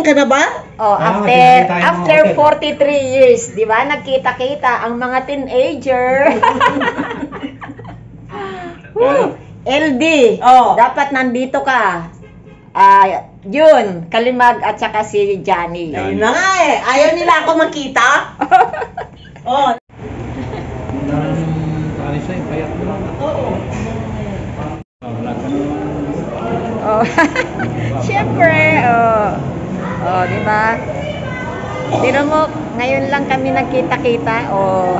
Ganun ka na ba? Oh, after 43 years, di ba? Nagkita-kita ang mga teenager. LD, dapat nandito ka. Yun, Kalimag at saka si Johnny. Ayun na nga eh. Ayaw nila ako makita. Oh. Oh. Siyempre, oh, di ba? Pero mo, ngayon lang kami nagkita-kita, oh.